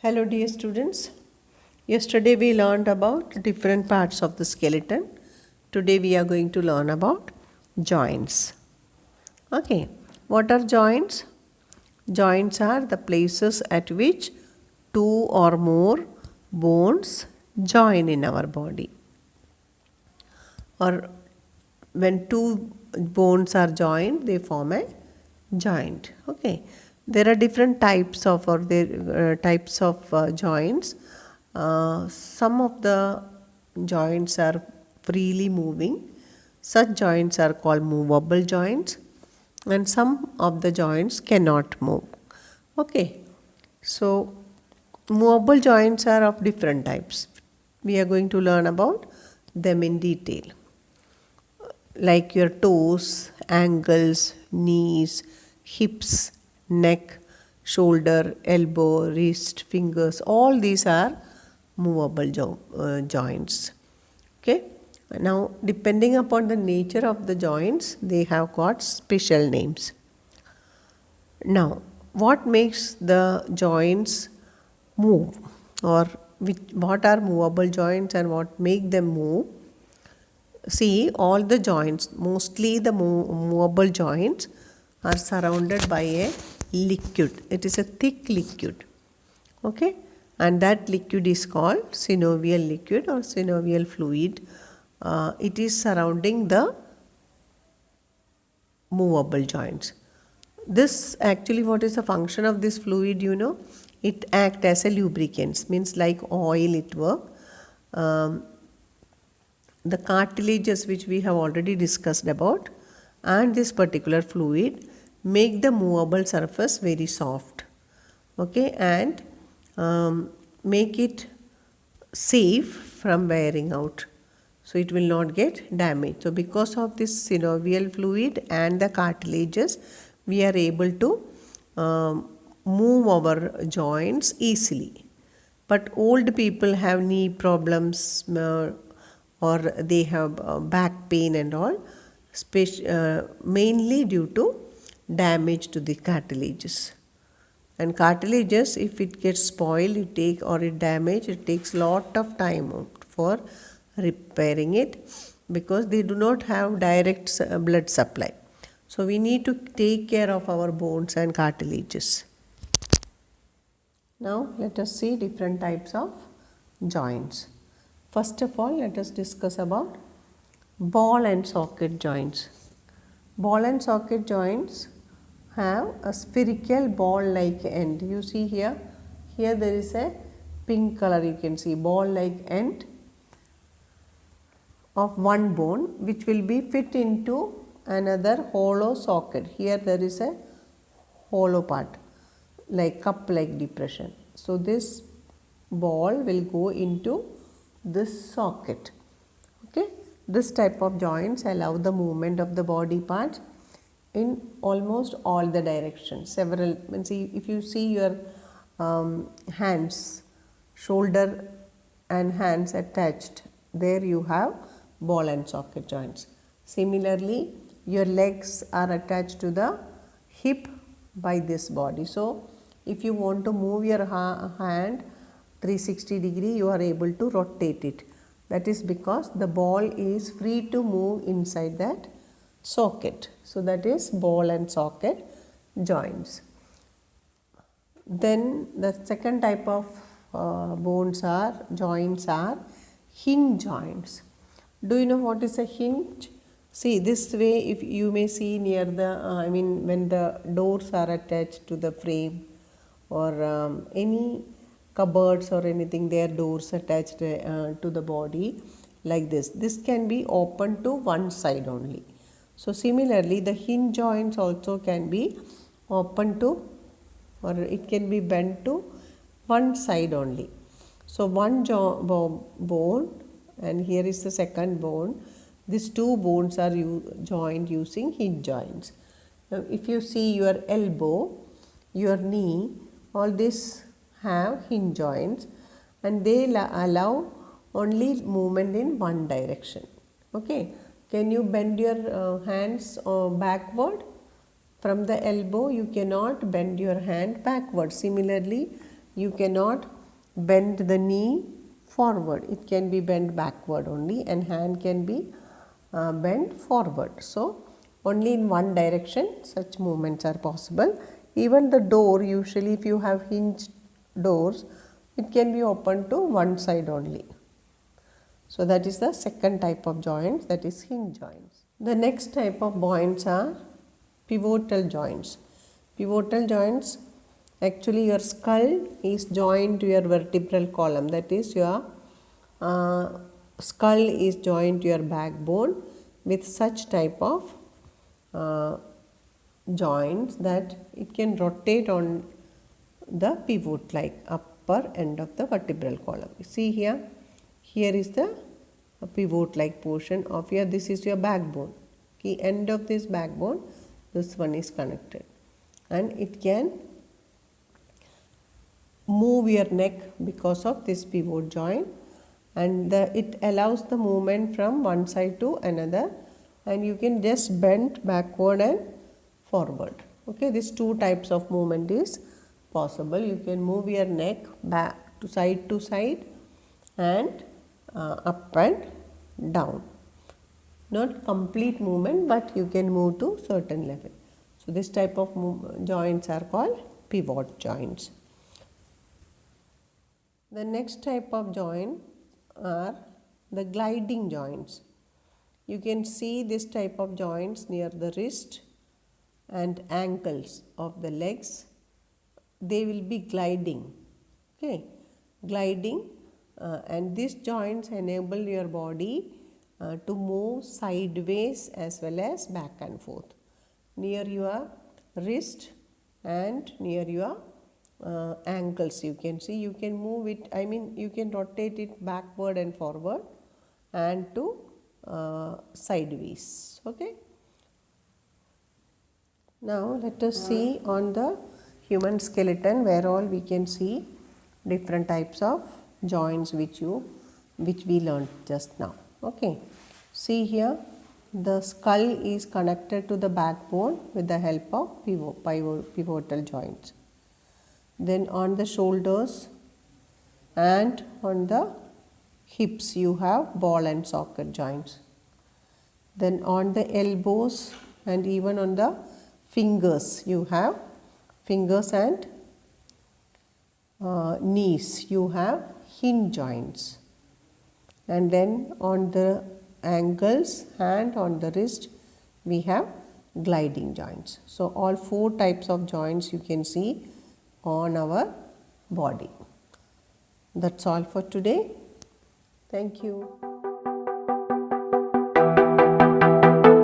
Hello dear students. Yesterday we learned about different parts of the skeleton. Today we are going to learn about joints. Okay. What are joints? Joints are the places at which two or more bones join in our body. Or when two bones are joined, they form a joint. Okay. There are different types of joints. Some of the joints are freely moving. Such joints are called movable joints, and some of the joints cannot move. Okay. So movable joints are of different types. We are going to learn about them in detail, like your toes, ankles, knees, hips, neck, shoulder, elbow, wrist, fingers. All these are movable joints. Okay. Now, depending upon the nature of the joints, they have got special names. Now, what makes the joints move, or what are movable joints and what make them move? See, all the joints, mostly the movable joints, are surrounded by a liquid. It is a thick liquid. Okay, and that liquid is called synovial liquid or synovial fluid. It is surrounding the movable joints. This actually, what is the function of this fluid? It acts as a lubricant, means like oil it work. The cartilages, which we have already discussed about, and this particular fluid make the movable surface very soft. Okay, and make it safe from wearing out, so it will not get damaged. So because of this synovial fluid and the cartilages, we are able to move our joints easily. But old people have knee problems, or they have back pain and all, mainly due to damage to the cartilages. And cartilages, if it gets spoiled, it damaged, it takes lot of time for repairing it, because they do not have direct blood supply. So we need to take care of our bones and cartilages. Now let us see different types of joints. First of all, let us discuss about ball and socket joints. Ball and socket joints have a spherical ball-like end. You see here there is a pink color, you can see ball-like end of one bone, which will be fit into another hollow socket. Here there is a hollow part, like cup-like depression. So this ball will go into this socket. Okay, this type of joints allow the movement of the body parts in almost all the directions. If you see your hands, shoulder and hands attached, there you have ball and socket joints. Similarly, your legs are attached to the hip by this body. So if you want to move your hand 360 degree, you are able to rotate it. That is because the ball is free to move inside that socket. So that is ball and socket joints. Then the second type of joints are hinge joints. Do you know what is a hinge? See, this way, if you may see near the, when the doors are attached to the frame, or any cupboards or anything, their doors attached to the body, like this. This can be opened to one side only. So similarly, the hinge joints also can be open to, or it can be bent to one side only. So one bone, and here is the second bone. These two bones are joined using hinge joints. Now if you see your elbow, your knee, all this have hinge joints, and they allow only movement in one direction. Okay, can you bend your hands backward? From the elbow you cannot bend your hand backward. Similarly, you cannot bend the knee forward, it can be bent backward only, and hand can be bent forward. So, only in one direction such movements are possible. Even the door, usually if you have hinged doors, it can be opened to one side only. So, that is the second type of joints, that is hinge joints. The next type of joints are pivotal joints. Pivotal joints, actually your skull is joined to your vertebral column, that is your skull is joined to your backbone with such type of joints that it can rotate on the pivot like upper end of the vertebral column. See here, here is the pivot like portion of your, this is your backbone. The end of this backbone, this one is connected, and it can move your neck because of this pivot joint, and it allows the movement from one side to another, and you can just bend backward and forward. Okay, these two types of movement is possible. You can move your neck back to side and up and down. Not complete movement, but you can move to certain level. So, this type of joints are called pivot joints. The next type of joint are the gliding joints. You can see this type of joints near the wrist and ankles of the legs. They will be gliding. Okay, gliding, and these joints enable your body to move sideways as well as back and forth near your wrist and near your ankles. You can see, you can move it, I mean you can rotate it backward and forward and to sideways. Okay. Now let us see on the human skeleton where all we can see different types of joints which we learned just now. Okay. See here, the skull is connected to the backbone with the help of pivotal joints. Then on the shoulders and on the hips you have ball and socket joints. Then on the elbows and even on the fingers you have fingers, and knees you have hinge joints, and then on the ankles and on the wrist we have gliding joints. So, all four types of joints you can see on our body. That's all for today. Thank you.